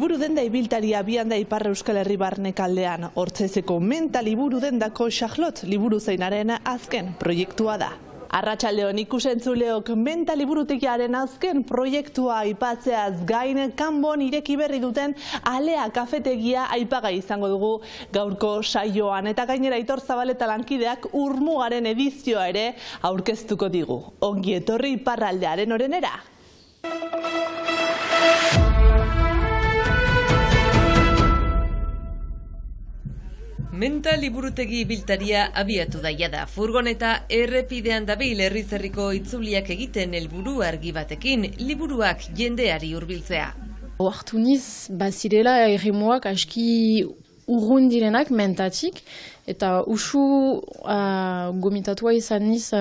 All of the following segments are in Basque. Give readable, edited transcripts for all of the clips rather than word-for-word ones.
Liburu denda ibiltaria abian da Ipar Euskal Herri barnekaldean. Hortzezeko menta liburu dendako Charlotte liburu zeinaren azken proiektua da. Arratsaldeon ikusentzuleok menta liburutegiaren azken proiektua aipatzeaz gain kanbon ireki berri duten Alea kafetegia aipagai izango dugu gaurko saioan, eta gainera Aitor Zabaleta lankideak Urmugaren edizioa ere aurkeztuko digu. Ongi etorri iparraldearen orenera. Menta liburutegi ibiltaria abiatu daia da. Furgoneta errepidean dabil herriz-herriko itzuliak egiten helburu argi batekin, liburuak jendeari hurbiltzea. Oartu niz, bazirela erremuak aski urrun direnak mentatik, eta usu gomitatua izan niz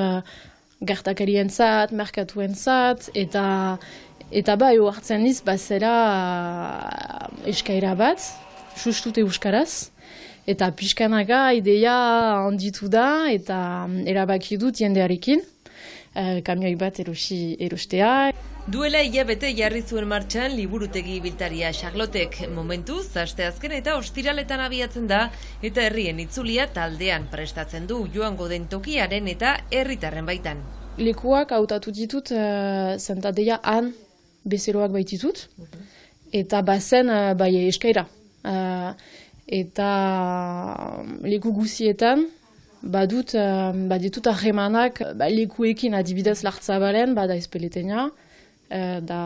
gertakarientzat, merkatuentzat, eta bai oartzen niz bazera eskaira bat, sustute euskaraz. Eta pixkanaka ideia handitu da eta erabaki dut jendearekin, kamioi bat erostea. Duela hilabete jarri zuen martxan liburutegi ibiltaria Charlottek. Momentuz, asteazken eta ostiraletan abiatzen da eta herrien itzulia taldean prestatzen du joango den tokiaren eta herritarren baitan. Lekuak hautatu ditut, zentadeia han bezeroak baititut, eta bazen bai eskaira. Eta leku guzietan baditut harremanak lekuekin, adibidez Lartzabalen bada Ezpeletena, da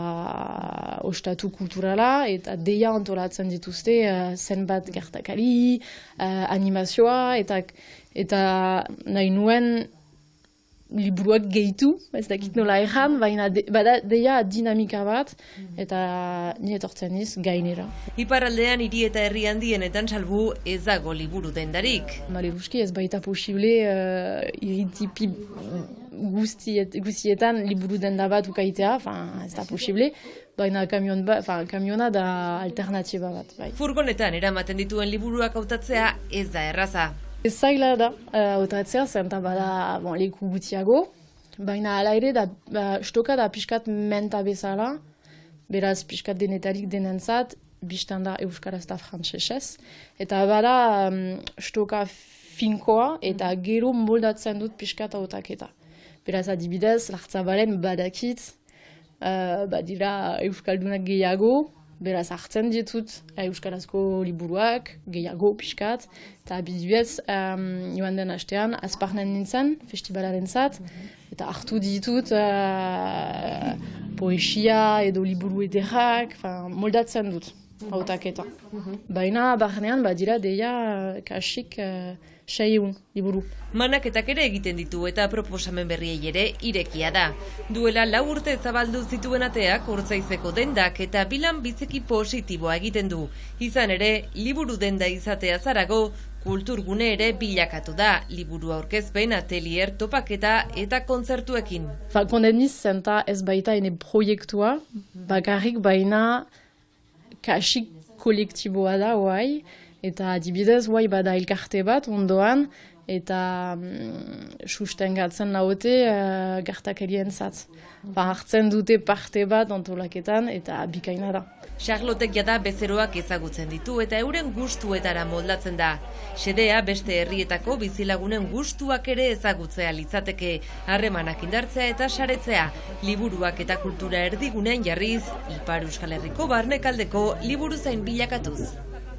ostatu kulturala, eta deia antolatzen dituzte zenbat gertakari, animazioa, eta nahi nuen liburuak gehitu, ez dakit nola erran, baina bada deia dinamika bat, eta ni etortzen niz gainera. Iparraldean hiri eta herri handienetan salbu ez dago liburu dendarik. Maleruski ez baita posible iritipi guztietan liburu denda bat ukaitea, ez da posible, baina kamiona da alternatiba bat. Bai. Furgonetan eramaten dituen liburuak hautatzea ez da erraza. Ez zaila da, hautatzea zenta bada leku gutiago, baina ala ere da stoka da pixkat menta bezala, beraz pixkat denetarik denentzat, biztan da euskaraz eta frantsesez, eta bada stoka finkoa eta gero moldatzen dut pixkat hautaketa. Beraz adibidez, Lartzabalen badakit, badira euskaldunak gehiago, beraz hartzen ditut euskarazko liburuak, gehiago pixkat, eta adibidez joan den astean Azparnen nintzen, festivalaren zat, eta hartu ditut poesia edo liburu ederrak, moldatzen dut hautaketa. Baina barnean badira deia kasik 600 liburu. Manaketak ere egiten ditu eta proposamen berriei ere irekia da. Duela 4 urte zabaldu zituen ateak Urtzaizeko dendak eta bilan biziki positiboa egiten du. Izan ere, liburu denda izatea zarago, kulturgune ere bilakatu da, liburu aurkezpen, atelier, topaketa eta kontzertuekin. Kondeniz zenta ez baita ene proiektua, bakarrik baina kasik kolektiboa da, oai, eta adibidez, oai bada elkarte bat ondoan, eta sustengatzen naute gertakarien zat. Hartzen dute parte bat antolaketan eta bikaina da. Charlottek jada bezeroak ezagutzen ditu eta euren gustuetara moldatzen da. Xedea beste herrietako bizilagunen gustuak ere ezagutzea litzateke, harremanak indartzea eta saretzea, liburuak eta kultura erdigunean jarriz, Ipar Euskal Herriko barnekaldeko liburuzain bilakatuz.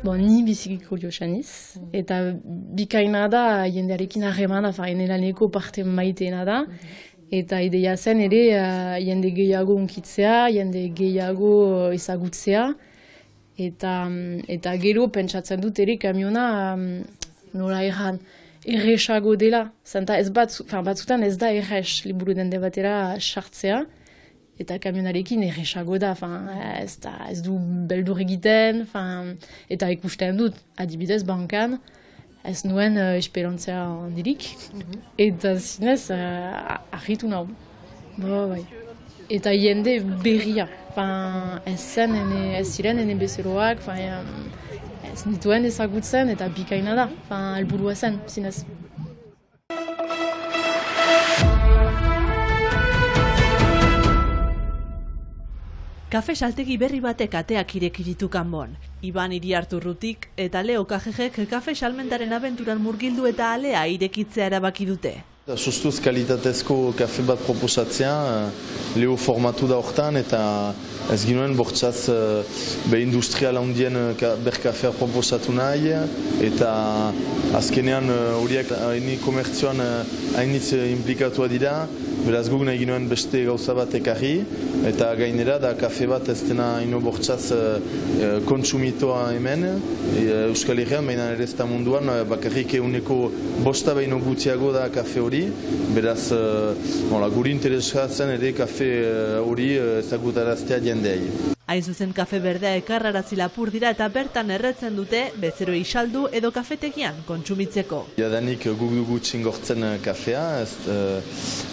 Ni biziki kuriosa niz, eta bikaina da jendearekin harremana, enelaneko parte maiteena da, eta ideia zen ere jende gehiago unkitzea, jende gehiago ezagutzea, eta gero pentsatzen dut ere kamiona nola erran erresago dela, zenta batzutan ez da erres liburu dende batera sartzea, eta kamionarekin erresago da, ez du beldur egiten, eta ikusten dut, adibidez bankan, ez nuen esperantzia handirik, eta zinez argitu nahu. Eta jende berria, ez ziren ene bezeroak, ez nituen ezagutzen eta bikaina da, helburua zen, zinez. Kafe saltegi berri batek ateak ireki ditu Kanbon. Iban Iriarturrutik eta Leo KGGek kafe salmentaren abenturan murgildu eta alea irekitzea erabaki dute. Sustuz kalitatezko kafe bat proposatzea, Leo formatu da hortan eta ez ginoen bortzaz industrial handien berkafea proposatu nahi eta azkenean horiek haini komertzioan hainitz implikatua dira, beraz guk nahi ginoen beste gauza bat ekarri eta gainera da kafe bat ez dena haino bortzaz kontsumitoa hemen Euskal Herrian, baina ere ez da munduan bakarrik eguneko bosta baino gutxiago da kafe hori, beraz guri interesatzen ere kafe hori ezagutaraztea jendeai. Hain zuzen kafe berdea ekarrarazi lapur dira eta bertan erretzen dute bezero isaldu edo kafetegian kontsumitzeko. Jadanik guk dugu txingortzen kafea,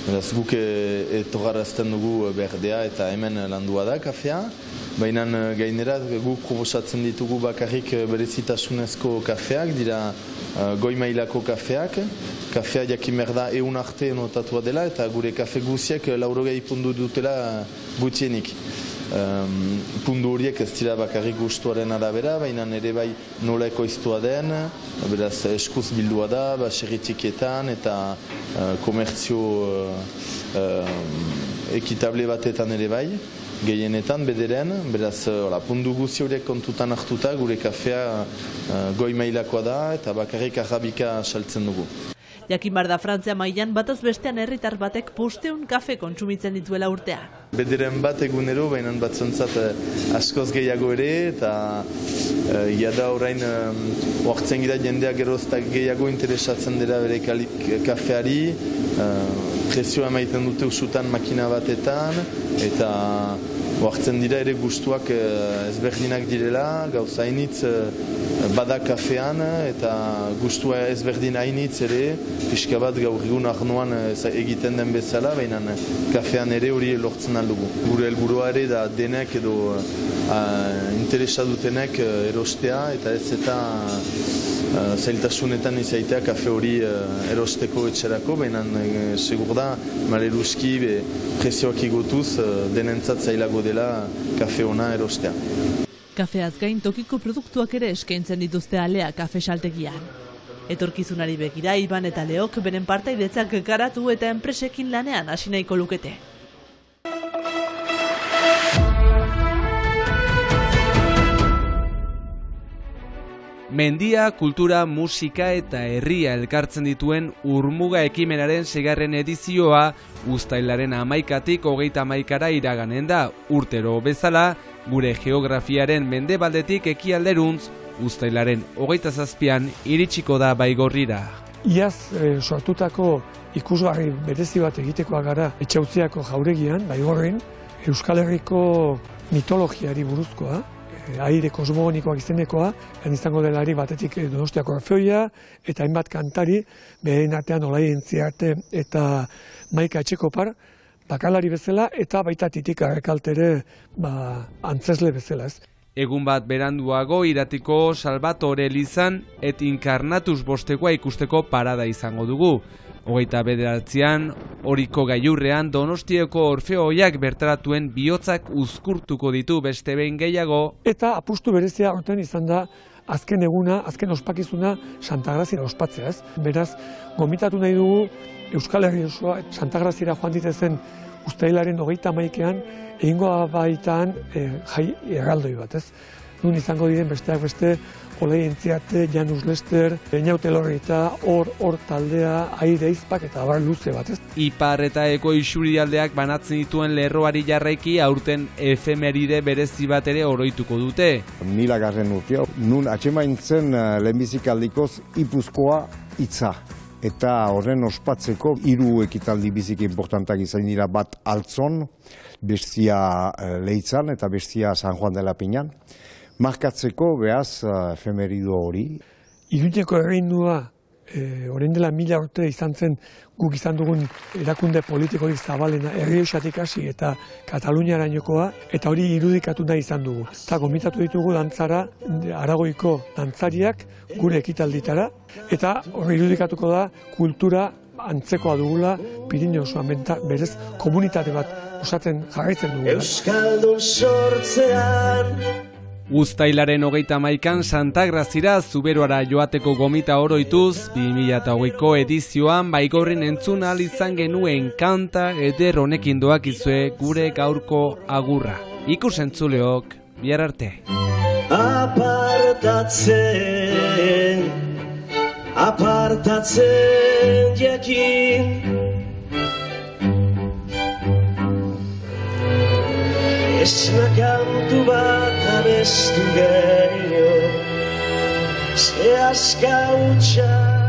beraz guk etorrarazten dugu berdea eta hemen landua da kafea. Baina gainera guk proposatzen ditugu bakarrik berezitasunezko kafeak, dira goi mailako kafeak. Kafea jakin behar da 100 arte notatua dela eta gure kafe guziek 80 puntu dutela gutienik. Puntu horiek ez dira bakarrik gustuaren arabera, baina ere bai nola ekoiztua den, beraz eskuz bildua da, baserritikietan eta komertzio ekitable batetan ere bai. Gehienetan bederen, beraz puntu guzi horiek kontutan hartuta gure kafea goi mailakoa da eta bakarrik arabika saltzen dugu. Jakin bar da Frantzia mailan bataz bestean herritar batek 500 kafe kontsumitzen dituela urtea. Bederen bat egunero, baina batzontzat askoz gehiago ere eta da orain oartzen gira jendeak geroztak gehiago interesatzen dira bere kafeari, prezioa emaiten dute usutan makina batetan eta oartzen dira ere gustuak ezberdinak direla, gauza hainitz bada kafean eta gustua ezberdin hainitz ere, pixka bat gaur egun arnoan egiten den bezala, baina kafean ere hori lortzen aldugu. Gure helburua ere da denek edo interesa dutenek erostea eta ez eta zailtasunetan izaitea kafe hori erosteko etxerako, baina segur da maleruski prezioak igotuz denentzat zailago dela kafe ona erostea. Kafeaz gain tokiko produktuak ere eskaintzen dituzte alea kafe saltegian. Etorkizunari begira Iban eta Leok beren partaidetzak garatu eta enpresekin lanean hasi nahiko lukete. Mendia, kultura, musika eta herria elkartzen dituen Urmuga ekimenaren 6. edizioa uztailaren 11tik 31 iraganen da. Urtero bezala, gure geografiaren mendebaldetik ekialderuntz, uztailaren 27an iritsiko da Baigorrira. Iaz sortutako ikusgarri berezi bat egitekoa gara Etxautziako jauregian, Baigorrin, Euskal Herriko mitologiari buruzkoa, aire kosmogonikoak izenekoa, izango delari batetik Donostiako Orfeoia eta hainbat kantari, beren artean Olai Entziarte eta Maika Etxekopar, bakalari bezala eta baita Titika Rekaltere antzesle bezala. Egun bat beranduago Iratiko Salvatore elizan et Inkarnatus bostekoa ikusteko parada izango dugu. 29an Oriko gailurrean Donostiako Orfeoiak bertaratuen bihotzak uzkurtuko ditu beste behin gehiago. Eta apustu berezia horten izan da azken eguna, azken ospakizuna Santagrazira ospatzea. Beraz, gomitatu nahi dugu Euskal Herri osoa Santagrazira joan ditezen uztailaren 31an egingo baitan jai erraldoi bat. Nun izango diren besteak beste Olai Entziarte, Janus Lester, Einaute Lorrita, Hor taldea, Aire Izpak eta abar luze bat. Ipar eta Eko isurialdeak banatzen dituen lerroari jarraiki aurten efemeride berezi bat ere oroituko dute. 1000. urtea, nun atxemaintzen lehenbizikaldikoz Ipuzkoa hitza. Eta horren ospatzeko 3 ekitaldi biziki importantak izan dira, bat Altzon, bestia Leitzan eta bestia San Juan de la Piñan. Markatzeko behaz efemerido hori. Iruñeko erreindua, orain dela 1000 urte izan zen guk izan dugun erakunde politikorik zabalena, Errioxatik hasi eta Kataluniarainokoa, eta hori irudikatu nahi izan dugu. Eta gomitatu ditugu dantzara, Aragoiko dantzariak gure ekitalditara, eta hori irudikatuko da kultura antzekoa dugula, Pirinio osoan berez komunitate bat osatzen jarraitzen dugula. Euskaldun sortzean Uztailaren 31an Santa Grazira Zuberoara joateko gomita oroituz, 2008ko edizioan Baigorrin entzun ahal izan genuen kanta eder honekin doakizue gure gaurko agurra. Ikusentzuleok, bihar arte. Apartatzen jakin Esna kantu bat abestu genio Ze aska utxa